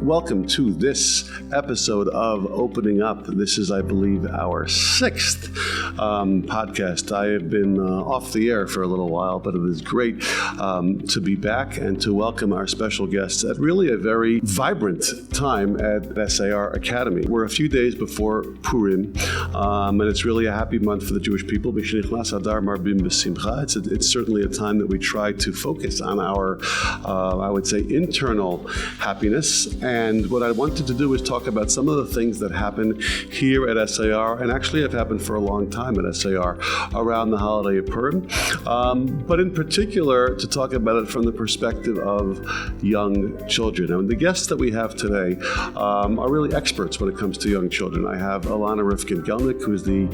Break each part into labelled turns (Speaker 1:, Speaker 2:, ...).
Speaker 1: Welcome to this episode of Opening Up. This is, I believe, our sixth podcast. I have been off the air for a little while, but it is great to be back and to welcome our special guests at really a very vibrant time at SAR Academy. We're a few days before Purim, and it's really a happy month for the Jewish people. Simcha of Adar Simcha. It's certainly a time that we try to focus on our, I would say, internal happiness. And what I wanted to do is talk about some of the things that happen here at SAR, and actually have happened for a long time at SAR, around the holiday of Purim. But in particular, to talk about it from the perspective of young children. And the guests that we have today are really experts when it comes to young children. I have Alana Rifkin Gelnick, who is the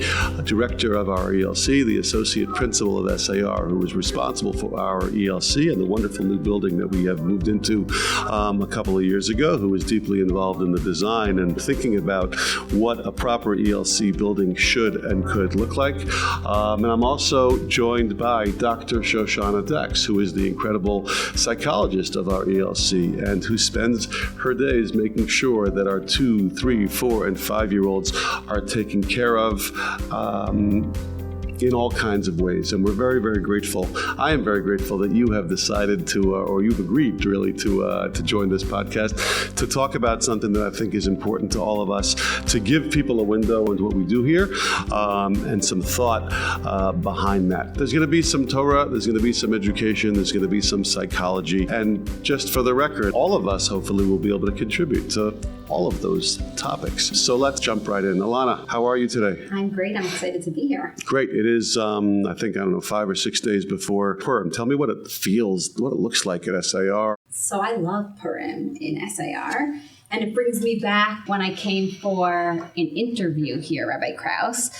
Speaker 1: director of our ELC, the Associate Principal of SAR, who is responsible for our ELC and the wonderful new building that we have moved into a couple of years ago, who is deeply involved in the design and thinking about what a proper ELC building should and could look like. And I'm also joined by Dr. Shoshana Dachs, who is the incredible psychologist of our ELC and who spends her days making sure that our 2, 3, 4, and 5-year-olds are taken care of in all kinds of ways. And we're very, very grateful. I am very grateful that you have decided to, or you've agreed really to join this podcast to talk about something that I think is important to all of us, to give people a window into what we do here, and some thought behind that. There's going to be some Torah, there's going to be some education, there's going to be some psychology. And just for the record, all of us hopefully will be able to contribute to all of those topics. So let's jump right in. Alana, how are you today?
Speaker 2: I'm great. I'm excited to be here.
Speaker 1: Great. It is, I think, 5 or 6 days before Purim. Tell me what it feels, what it looks like at SAR.
Speaker 2: So I love Purim in SAR, and it brings me back when I came for an interview here, Rabbi Krauss.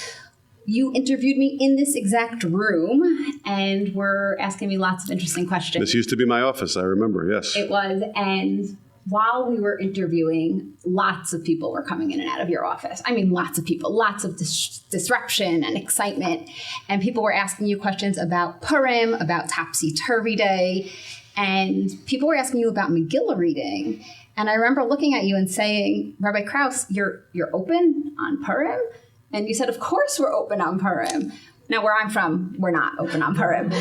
Speaker 2: You interviewed me in this exact room and were asking me lots of interesting questions.
Speaker 1: This used to be my office, I remember, yes.
Speaker 2: It was, and while we were interviewing, lots of people were coming in and out of your office. I mean, lots of people, lots of disruption and excitement. And people were asking you questions about Purim, about Topsy-Turvy Day. And people were asking you about Megillah reading. And I remember looking at you and saying, Rabbi Krauss, you're open on Purim? And you said, of course we're open on Purim. Now, where I'm from, we're not open on Purim.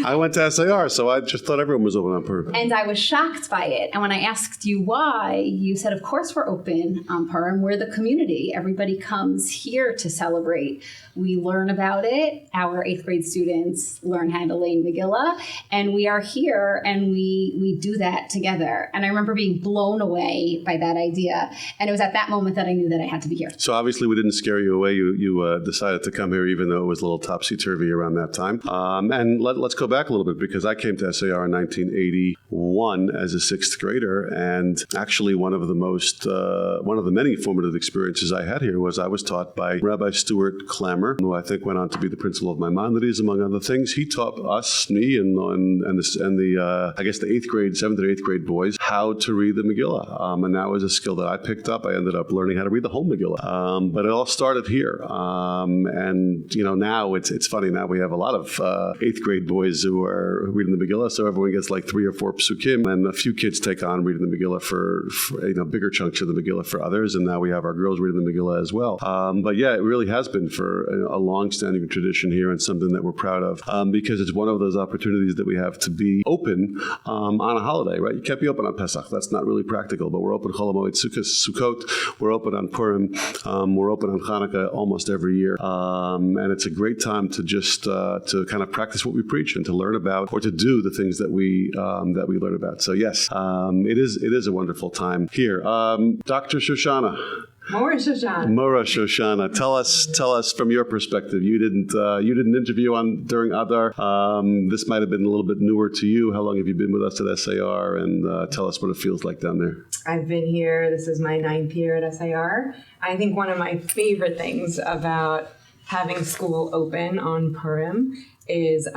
Speaker 1: I went to SAR, so I just thought everyone was open on Purim.
Speaker 2: And I was shocked by it. And when I asked you why, you said, of course we're open on Purim. We're the community. Everybody comes here to celebrate. We learn about it. Our 8th grade students learn how to learn Megillah. And we are here, and we do that together. And I remember being blown away by that idea. And it was at that moment that I knew that I had to be here.
Speaker 1: So obviously we didn't scare you away. You decided to come here, even though it was a little topsy-turvy around that time. And let's go back a little bit, because I came to SAR in 1981 as a 6th grader, and actually one of the many formative experiences I had here was I was taught by Rabbi Stuart Clammer, who I think went on to be the principal of Maimonides, among other things. He taught me and the 8th grade, 7th and 8th grade boys how to read the Megillah, and that was a skill that I picked up. I ended up learning how to read the whole Megillah, but it all started here, and now it's funny. Now we have a lot of 8th grade boys who are reading the Megillah, so everyone gets like 3 or 4 psukim, and a few kids take on reading the Megillah for bigger chunks of the Megillah for others, and now we have our girls reading the Megillah as well. But yeah, it really has been for a long-standing tradition here, and something that we're proud of, because it's one of those opportunities that we have to be open on a holiday, right? You can't be open on Pesach. That's not really practical, but we're open Chol HaMoed Sukkot, we're open on Purim, we're open on Hanukkah almost every year, and it's a great time to just to kind of practice what we preach and to learn about, or to do the things that we learn about. So yes, it is a wonderful time here. Dr. Shoshana.
Speaker 3: Mora Shoshana.
Speaker 1: Tell us from your perspective. You didn't interview during Adar. This might have been a little bit newer to you. How long have you been with us at SAR? And tell us what it feels like down there.
Speaker 3: I've been here. This is my 9th year at SAR. I think one of my favorite things about having school open on Purim is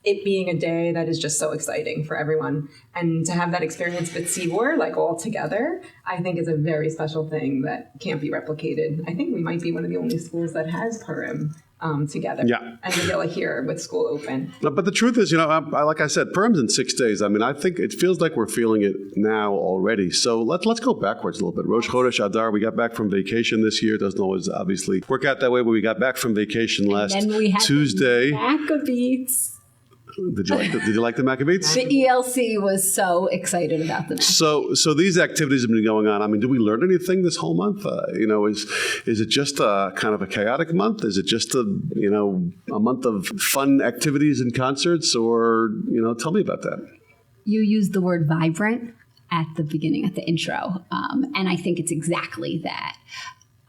Speaker 3: it being a day that is just so exciting for everyone. And to have that experience with Sibor, like all together, I think is a very special thing that can't be replicated. I think we might be one of the only schools that has Purim together.
Speaker 1: Yeah.
Speaker 3: And Megillah here with school open.
Speaker 1: But the truth is, like I said, Purim's in 6 days. I mean, I think it feels like we're feeling it now already. So let's go backwards a little bit. Rosh Chodesh Adar, we got back from vacation this year. It doesn't always obviously work out that way, but we got back from vacation last Tuesday.
Speaker 2: Maccabees.
Speaker 1: Did you like the Maccabees?
Speaker 2: The ELC was so excited about the Maccabees.
Speaker 1: So these activities have been going on. I mean, did we learn anything this whole month? Is it just a kind of a chaotic month? Is it just a month of fun activities and concerts? Or, tell me about that.
Speaker 2: You used the word vibrant at the beginning, at the intro. And I think it's exactly that.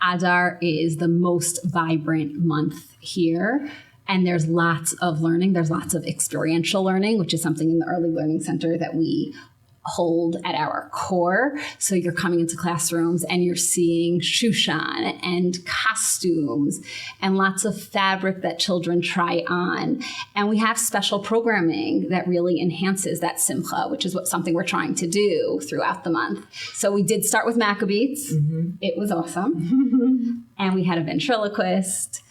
Speaker 2: Adar is the most vibrant month here. And there's lots of learning. There's lots of experiential learning, which is something in the Early Learning Center that we hold at our core. So you're coming into classrooms and you're seeing shushan and costumes and lots of fabric that children try on. And we have special programming that really enhances that simcha, which is something we're trying to do throughout the month. So we did start with Maccabees. Mm-hmm. It was awesome. And we had a ventriloquist,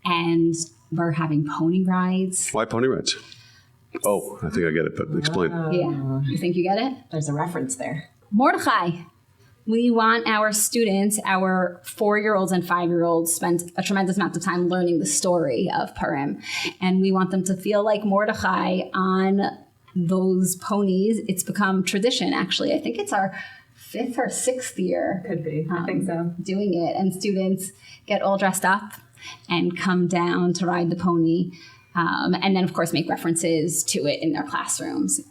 Speaker 2: and we're having pony rides.
Speaker 1: Why pony rides? Oh, I think I get it, but explain.
Speaker 2: Yeah. You think you get it?
Speaker 3: There's a reference there.
Speaker 2: Mordechai. We want our students, our 4-year-olds and 5-year-olds, spend a tremendous amount of time learning the story of Purim. And we want them to feel like Mordechai on those ponies. It's become tradition, actually. I think it's our 5th or 6th year.
Speaker 3: Could be. I think so.
Speaker 2: Doing it. And students get all dressed up and come down to ride the pony, and then, of course, make references to it in their classrooms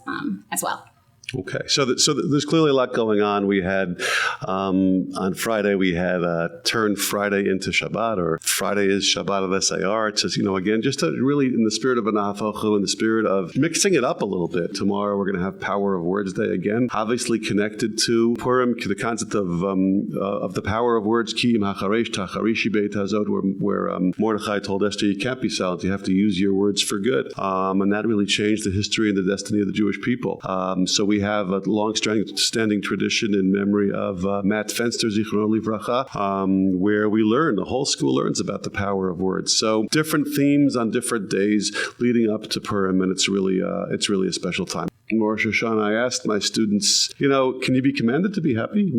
Speaker 2: as well.
Speaker 1: Okay, so there's clearly a lot going on. We had, on Friday, we had Turn Friday into Shabbat, or Friday is Shabbat of SAR. It's just, again, just to really, in the spirit of an Ahafochu, in the spirit of mixing it up a little bit. Tomorrow we're going to have Power of Words Day again, obviously connected to Purim, to the concept of the power of words, Ki im hacharesh tacharishi beit hazot, where Mordechai told Esther, you can't be silent, you have to use your words for good. And that really changed the history and the destiny of the Jewish people. So we have a long-standing tradition in memory of Matt Fenster, Zichrono Livracha, where we learn, the whole school learns about the power of words. So different themes on different days leading up to Purim, and it's really a special time. Rosh Hashanah, I asked my students, can you be commanded to be happy? How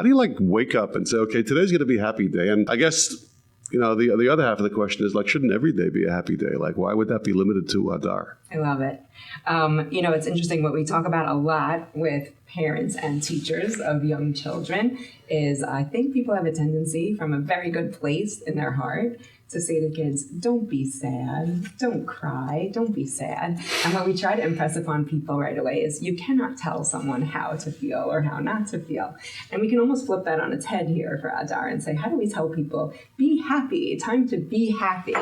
Speaker 1: do you wake up and say, okay, today's going to be a happy day? And I guess, the other half of the question is shouldn't every day be a happy day? Why would that be limited to Adar?
Speaker 3: I love it. It's interesting. What we talk about a lot with parents and teachers of young children is I think people have a tendency from a very good place in their heart to say to kids, don't be sad, don't cry, don't be sad. And what we try to impress upon people right away is you cannot tell someone how to feel or how not to feel. And we can almost flip that on its head here for Adar and say, how do we tell people, be happy, time to be happy?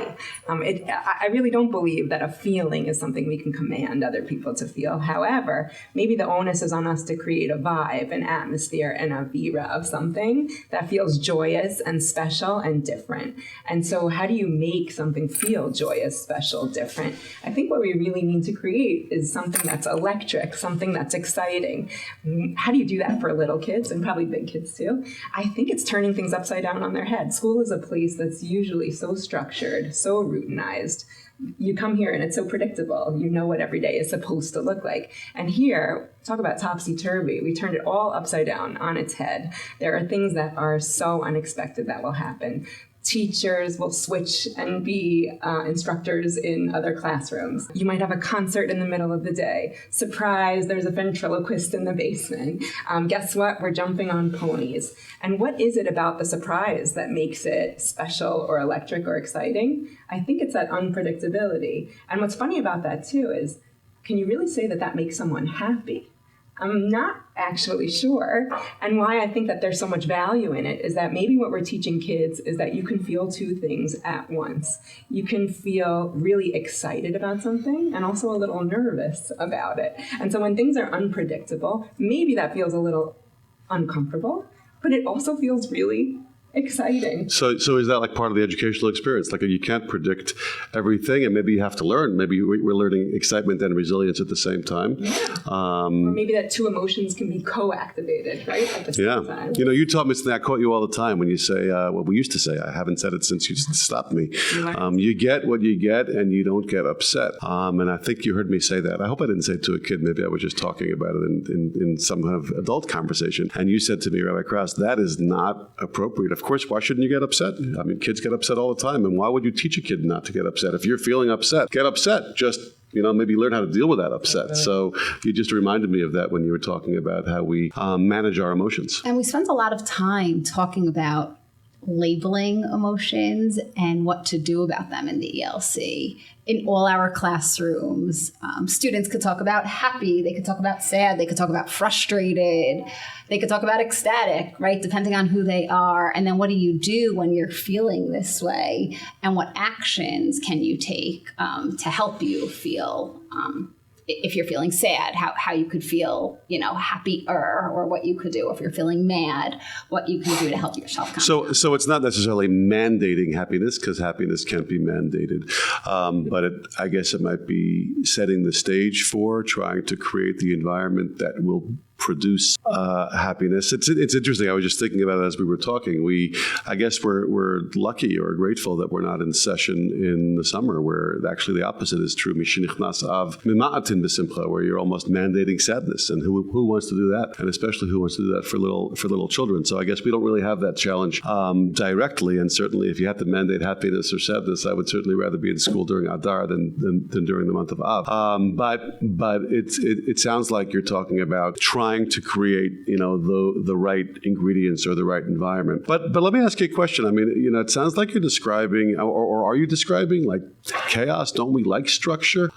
Speaker 3: I really don't believe that a feeling is something we can command other people to feel. However, maybe the onus is on us to create a vibe, an atmosphere, an avira of something that feels joyous and special and different. And so how do you make something feel joyous, special, different? I think what we really need to create is something that's electric, something that's exciting. How do you do that for little kids and probably big kids too? I think it's turning things upside down on their head. School is a place that's usually so structured, so routinized. You come here and it's so predictable. You know what every day is supposed to look like. And here, talk about topsy-turvy. We turned it all upside down on its head. There are things that are so unexpected that will happen. Teachers will switch and be instructors in other classrooms. You might have a concert in the middle of the day. Surprise, there's a ventriloquist in the basement. Guess what? We're jumping on ponies. And what is it about the surprise that makes it special or electric or exciting? I think it's that unpredictability. And what's funny about that too is, can you really say that that makes someone happy? I'm not actually sure. And why I think that there's so much value in it is that maybe what we're teaching kids is that you can feel two things at once. You can feel really excited about something and also a little nervous about it. And so when things are unpredictable, maybe that feels a little uncomfortable, but it also feels really exciting.
Speaker 1: So is that like part of the educational experience? Like you can't predict everything, and maybe you have to learn. Maybe we're learning excitement and resilience at the same time.
Speaker 3: Or maybe that two emotions can be co-activated, right? At the same time.
Speaker 1: You taught me something. I quote you all the time when you say, what we used to say, I haven't said it since you stopped me. You get what you get and you don't get upset. And I think you heard me say that. I hope I didn't say it to a kid. Maybe I was just talking about it in some kind of adult conversation. And you said to me, Rabbi Krauss, that is not appropriate. Of course, why shouldn't you get upset? I mean, kids get upset all the time. And why would you teach a kid not to get upset? If you're feeling upset, get upset. Just maybe learn how to deal with that upset. Right. So you just reminded me of that when you were talking about how we manage our emotions.
Speaker 2: And we spent a lot of time talking about labeling emotions and what to do about them in the ELC. In all our classrooms, students could talk about happy, they could talk about sad, they could talk about frustrated, they could talk about ecstatic, right? Depending on who they are. And then what do you do when you're feeling this way? And what actions can you take to help you feel if you're feeling sad, how you could feel, happier, or what you could do if you're feeling mad, what you can do to help yourself.
Speaker 1: So it's not necessarily mandating happiness, because happiness can't be mandated. But I guess it might be setting the stage for trying to create the environment that will produce happiness. It's interesting. I was just thinking about it as we were talking. I guess we're lucky or grateful that we're not in session in the summer, where actually the opposite is true. Mishenichnas av mima'atin b'simcha, where you're almost mandating sadness. And who wants to do that? And especially who wants to do that for little children? So I guess we don't really have that challenge directly. And certainly, if you have to mandate happiness or sadness, I would certainly rather be in school during Adar than during the month of Av. But it sounds like you're talking about trying to create, the right ingredients or the right environment. But let me ask you a question. I mean, it sounds like you're describing, or are you describing like chaos? Don't we like structure?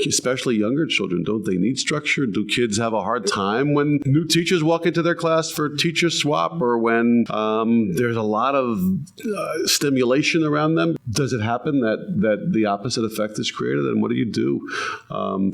Speaker 1: Especially younger children, don't they need structure? Do kids have a hard time when new teachers walk into their class for teacher swap, or when there's a lot of stimulation around them? Does it happen that the opposite effect is created? And what do you do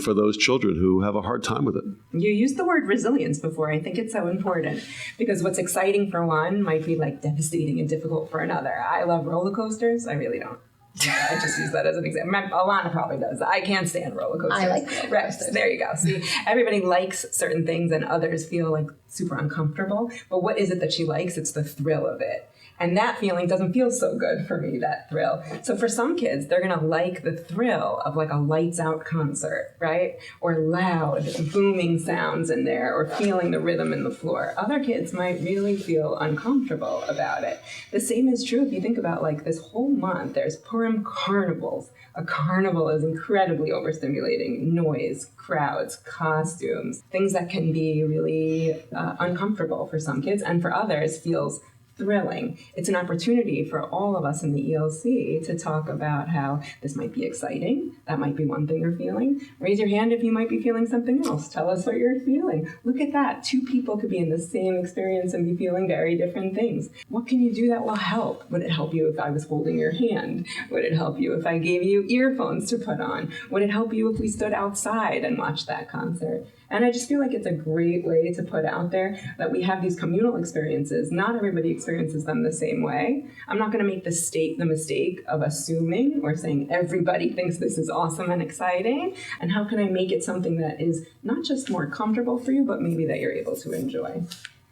Speaker 1: for those children who have a hard time with it?
Speaker 3: You used the word resilience before. I think it's so important, because what's exciting for one might be like devastating and difficult for another. I love roller coasters. I really don't. I just use that as an example. Alana probably does. I can't stand roller coasters.
Speaker 2: I like roller coasters.
Speaker 3: Right. There you go. See, everybody likes certain things and others feel like super uncomfortable. But what is it that she likes? It's the thrill of it. And that feeling doesn't feel so good for me, that thrill. So for some kids, they're going to like the thrill of like a lights out concert, right? Or loud booming sounds in there, or feeling the rhythm in the floor. Other kids might really feel uncomfortable about it. The same is true if you think about like this whole month, there's Purim carnivals. A carnival is incredibly overstimulating. Noise, crowds, costumes, things that can be really uncomfortable for some kids, and for others feels thrilling. It's an opportunity for all of us in the ELC to talk about how this might be exciting. That might be one thing you're feeling. Raise your hand if you might be feeling something else. Tell us what you're feeling. Look at that. Two people could be in the same experience and be feeling very different things. What can you do that will help? Would it help you if I was holding your hand? Would it help you if I gave you earphones to put on? Would it help you if we stood outside and watched that concert? And I just feel like it's a great way to put out there that we have these communal experiences. Not everybody experiences them the same way. I'm not going to make the mistake of assuming or saying everybody thinks this is awesome and exciting. And how can I make it something that is not just more comfortable for you, but maybe that you're able to enjoy?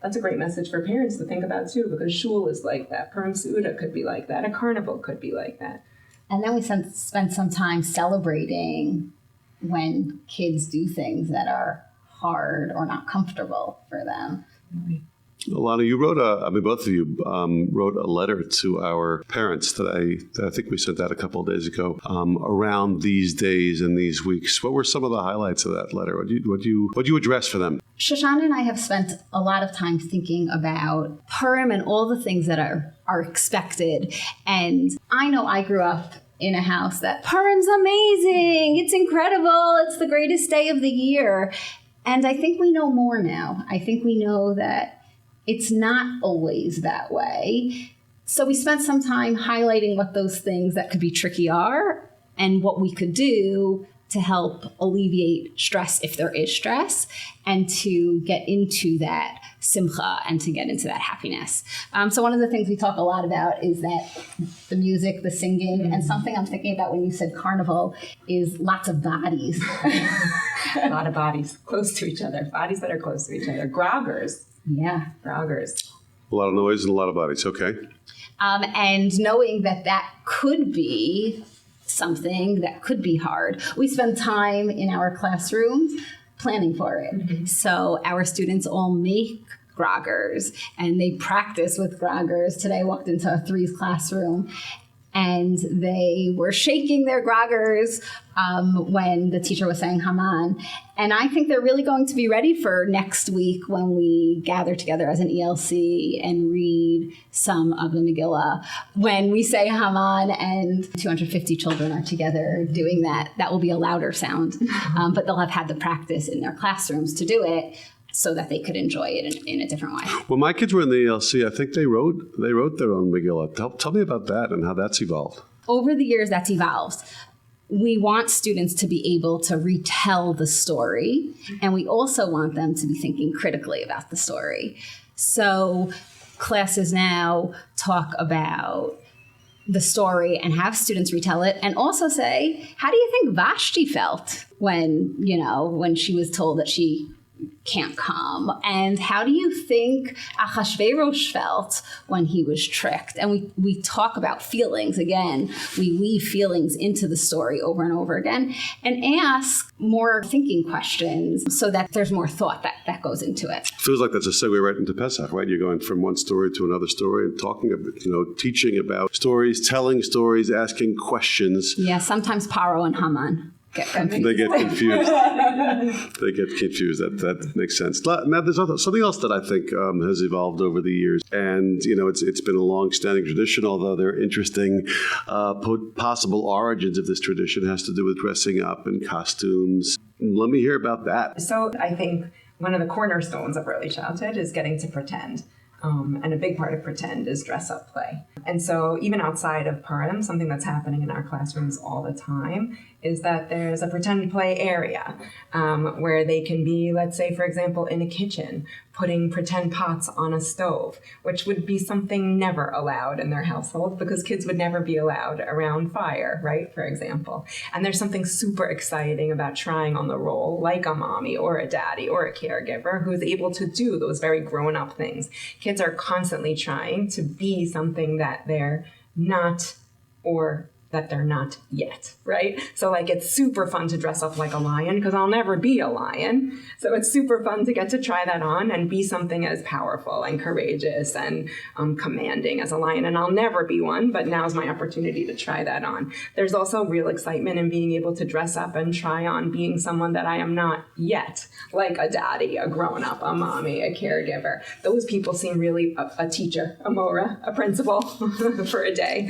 Speaker 3: That's a great message for parents to think about too, because shul is like that. Purim Seudah could be like that. A carnival could be like that.
Speaker 2: And then we spend some time celebrating when kids do things that are hard or not comfortable for them.
Speaker 1: Alana, you wrote both of you wrote a letter to our parents that I think we sent out a couple of days ago around these days and these weeks. What were some of the highlights of that letter? What do you address for them?
Speaker 2: Shoshana and I have spent a lot of time thinking about Purim and all the things that are expected. And I know I grew up in a house that Purim's amazing. It's incredible. It's the greatest day of the year. And I think we know more now. I think we know that it's not always that way. So we spent some time highlighting what those things that could be tricky are and what we could do to help alleviate stress if there is stress, and to get into that simcha and to get into that happiness. So one of the things we talk a lot about is that the music, the singing, and something I'm thinking about when you said carnival is lots of bodies.
Speaker 3: A lot of bodies close to each other, bodies that are close to each other. Groggers.
Speaker 2: Yeah.
Speaker 3: Groggers.
Speaker 1: A lot of noise and a lot of bodies. Okay.
Speaker 2: And knowing that that could be something that could be hard. We spend time in our classrooms planning for it. Mm-hmm. So our students all make groggers and they practice with groggers. Today I walked into a threes classroom and they were shaking their groggers when the teacher was saying Haman. And I think they're really going to be ready for next week when we gather together as an ELC and read some of the Megillah. When we say Haman and 250 children are together doing that, that will be a louder sound. But they'll have had the practice in their classrooms to do it so that they could enjoy it in a different way.
Speaker 1: When my kids were in the ELC, I think they wrote their own Megillah. Tell me about that and how that's evolved.
Speaker 2: Over the years, that's evolved. We want students to be able to retell the story, and we also want them to be thinking critically about the story. So classes now talk about the story and have students retell it, and also say, how do you think Vashti felt when she was told that she can't come? And how do you think Achashverosh felt when he was tricked? And we talk about feelings again. We weave feelings into the story over and over again and ask more thinking questions so that there's more thought that goes into it.
Speaker 1: Feels like that's a segue right into Pesach, right? You're going from one story to another story and talking about, teaching about stories, telling stories, asking questions.
Speaker 2: Yeah, sometimes Paro and Haman get confused.
Speaker 1: They get confused. That makes sense. Now, there's something else that I think has evolved over the years, and it's been a long-standing tradition. Although there are interesting possible origins of this tradition, has to do with dressing up and costumes. Let me hear about that.
Speaker 3: So I think one of the cornerstones of early childhood is getting to pretend. And a big part of pretend is dress-up play. And so even outside of Purim, something that's happening in our classrooms all the time is that there's a pretend play area where they can be, let's say, for example, in a kitchen, putting pretend pots on a stove, which would be something never allowed in their household because kids would never be allowed around fire, right, for example. And there's something super exciting about trying on the role like a mommy or a daddy or a caregiver who is able to do those very grown-up things. Kids are constantly trying to be something that they're not or that they're not yet, right? So it's super fun to dress up like a lion because I'll never be a lion. So it's super fun to get to try that on and be something as powerful and courageous and commanding as a lion. And I'll never be one, but now's my opportunity to try that on. There's also real excitement in being able to dress up and try on being someone that I am not yet, like a daddy, a grown-up, a mommy, a caregiver. Those people seem really a teacher, a mora, a principal for a day.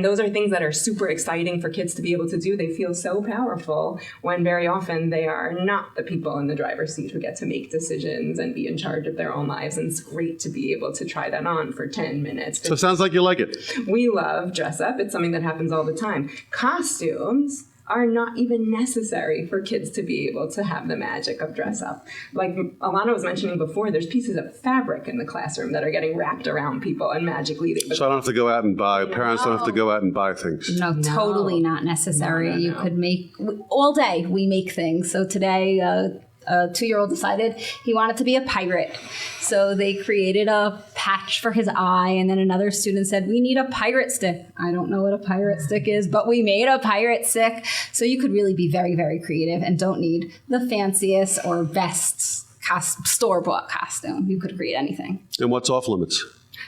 Speaker 3: And those are things that are super exciting for kids to be able to do. They feel so powerful when very often they are not the people in the driver's seat who get to make decisions and be in charge of their own lives. And it's great to be able to try that on for 10 minutes.
Speaker 1: So it sounds like you like it.
Speaker 3: We love dress up. It's something that happens all the time. Costumes are not even necessary for kids to be able to have the magic of dress up. Like Alana was mentioning before, there's pieces of fabric in the classroom that are getting wrapped around people and magically
Speaker 1: So I don't have to go out and buy, parents don't have to go out and buy things.
Speaker 2: No, totally not necessary. No. You could make, all day we make things. So today, a 2-year-old decided he wanted to be a pirate. So they created a patch for his eye, and then another student said, we need a pirate stick. I don't know what a pirate stick is, but we made a pirate stick. So you could really be very, very creative and don't need the fanciest or best store-bought costume. You could create anything.
Speaker 1: And what's off limits?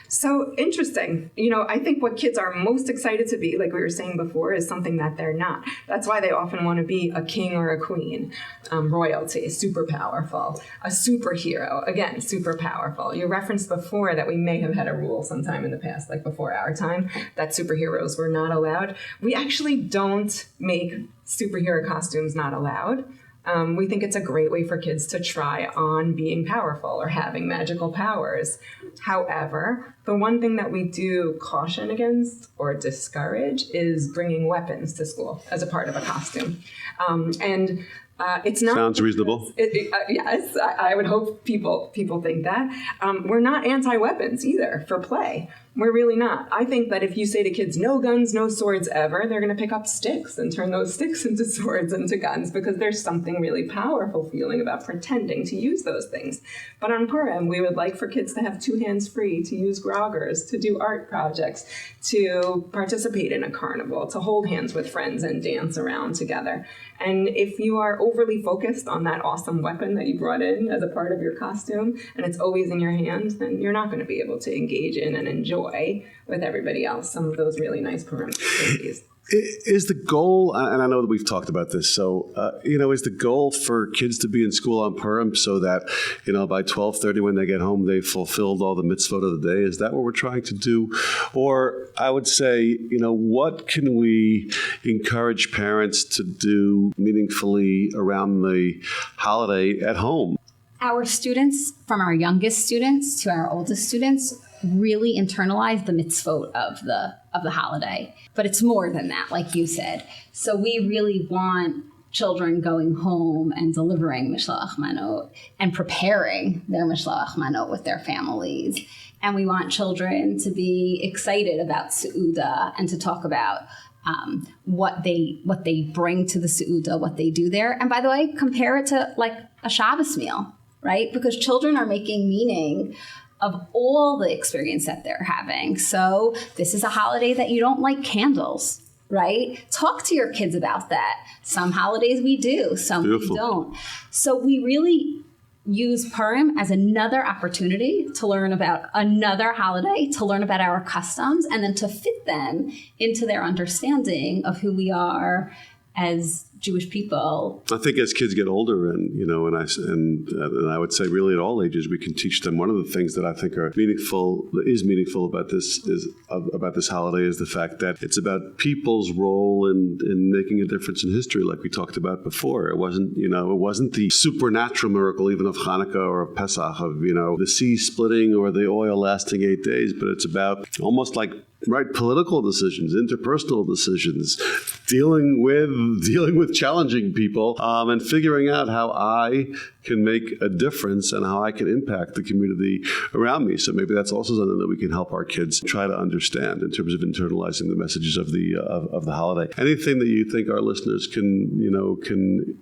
Speaker 3: So interesting. I think what kids are most excited to be, like we were saying before, is something that they're not. That's why they often want to be a king or a queen. Royalty, super powerful. A superhero, again, super powerful. You referenced before that we may have had a rule sometime in the past, like before our time, that superheroes were not allowed. We actually don't make superhero costumes not allowed. We think it's a great way for kids to try on being powerful or having magical powers. However, the one thing that we do caution against or discourage is bringing weapons to school as a part of a costume. It's not
Speaker 1: Sounds reasonable.
Speaker 3: Yes, I would hope people think that. We're not anti-weapons either for play. We're really not. I think that if you say to kids, no guns, no swords ever, they're going to pick up sticks and turn those sticks into swords, into guns, because there's something really powerful feeling about pretending to use those things. But on Purim, we would like for kids to have two hands free, to use groggers, to do art projects, to participate in a carnival, to hold hands with friends and dance around together. And if you are overly focused on that awesome weapon that you brought in as a part of your costume, and it's always in your hand, then you're not going to be able to engage in and enjoy with everybody else some of those really nice Purim activities.
Speaker 1: Is the goal, and I know that we've talked about this, so, is the goal for kids to be in school on Purim so that, by 12:30 when they get home, they've fulfilled all the mitzvot of the day? Is that what we're trying to do? Or I would say, what can we encourage parents to do meaningfully around the holiday at home?
Speaker 2: Our students, from our youngest students to our oldest students, really internalize the mitzvot of the holiday. But it's more than that, like you said. So we really want children going home and delivering mishloach manot and preparing their mishloach manot with their families. And we want children to be excited about Seudah and to talk about what they bring to the Seudah, what they do there. And by the way, compare it to like a Shabbos meal, right? Because children are making meaning of all the experience that they're having. So this is a holiday that you don't like candles, right? Talk to your kids about that. Some holidays we do, some
Speaker 1: Beautiful.
Speaker 2: We don't. So we really use Purim as another opportunity to learn about another holiday, to learn about our customs, and then to fit them into their understanding of who we are as Jewish people.
Speaker 1: I think as kids get older, and I would say really at all ages, we can teach them. One of the things that I think is meaningful about this holiday is the fact that it's about people's role in making a difference in history, like we talked about before. It wasn't the supernatural miracle even of Hanukkah or of Pesach, of the sea splitting or the oil lasting 8 days, but it's about almost like political decisions, interpersonal decisions, dealing with challenging people, and figuring out how I can make a difference and how I can impact the community around me. So maybe that's also something that we can help our kids try to understand in terms of internalizing the messages of the holiday. Anything that you think our listeners can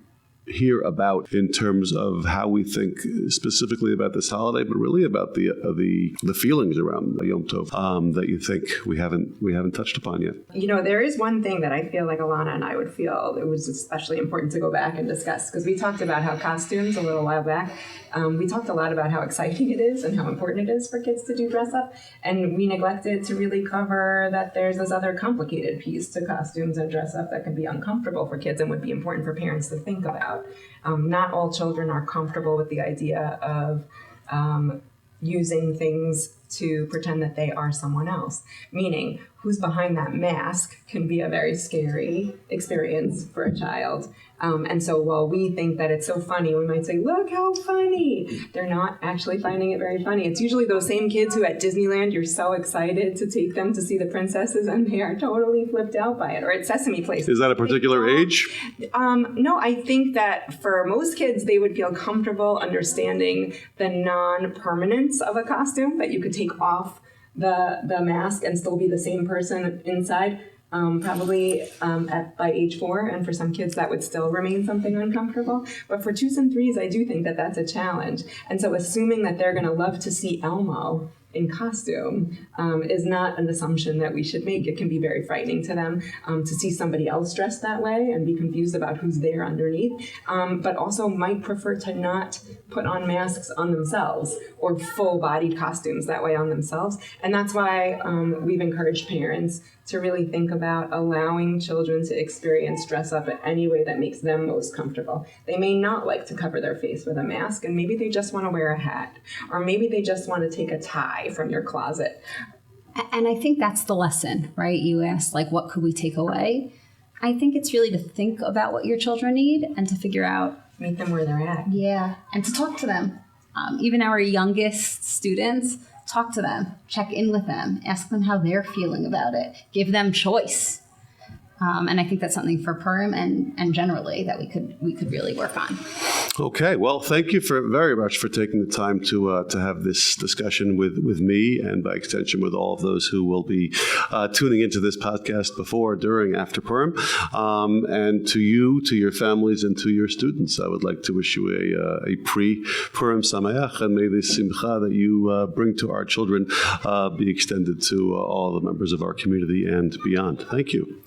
Speaker 1: hear about in terms of how we think specifically about this holiday, but really about the feelings around Yom Tov that you think we haven't touched upon yet?
Speaker 3: There is one thing that I feel like Alana and I would feel it was especially important to go back and discuss, because we talked about how costumes a little while back. We talked a lot about how exciting it is and how important it is for kids to do dress up, and we neglected to really cover that there's this other complicated piece to costumes and dress up that can be uncomfortable for kids and would be important for parents to think about. Not all children are comfortable with the idea of using things to pretend that they are someone else, meaning who's behind that mask can be a very scary experience for a child. And so while we think that it's so funny, we might say, look how funny. They're not actually finding it very funny. It's usually those same kids who at Disneyland, you're so excited to take them to see the princesses and they are totally flipped out by it. Or at Sesame Place.
Speaker 1: Is that a particular age?
Speaker 3: No, I think that for most kids, they would feel comfortable understanding the non-permanence of a costume, that you could take off the mask and still be the same person inside. Probably by age 4, and for some kids that would still remain something uncomfortable. But for 2s and 3s, I do think that that's a challenge. And so assuming that they're going to love to see Elmo in costume is not an assumption that we should make. It can be very frightening to them to see somebody else dressed that way and be confused about who's there underneath, but also might prefer to not put on masks on themselves or full-bodied costumes that way on themselves. And that's why we've encouraged parents to really think about allowing children to experience dress up in any way that makes them most comfortable. They may not like to cover their face with a mask, and maybe they just want to wear a hat, or maybe they just want to take a tie from your closet.
Speaker 2: And I think that's the lesson, right? You asked, what could we take away? I think it's really to think about what your children need and to figure out
Speaker 3: meet them where they're at.
Speaker 2: Yeah, and to talk to them. Even our youngest students, talk to them, check in with them, ask them how they're feeling about it, give them choice. And I think that's something for Purim and generally that we could really work on.
Speaker 1: Okay, well, thank you very much for taking the time to have this discussion with me and by extension with all of those who will be tuning into this podcast before, during, after Purim. And to you, to your families, and to your students, I would like to wish you a pre-Purim Sameach, and may this Simcha that you bring to our children be extended to all the members of our community and beyond. Thank you.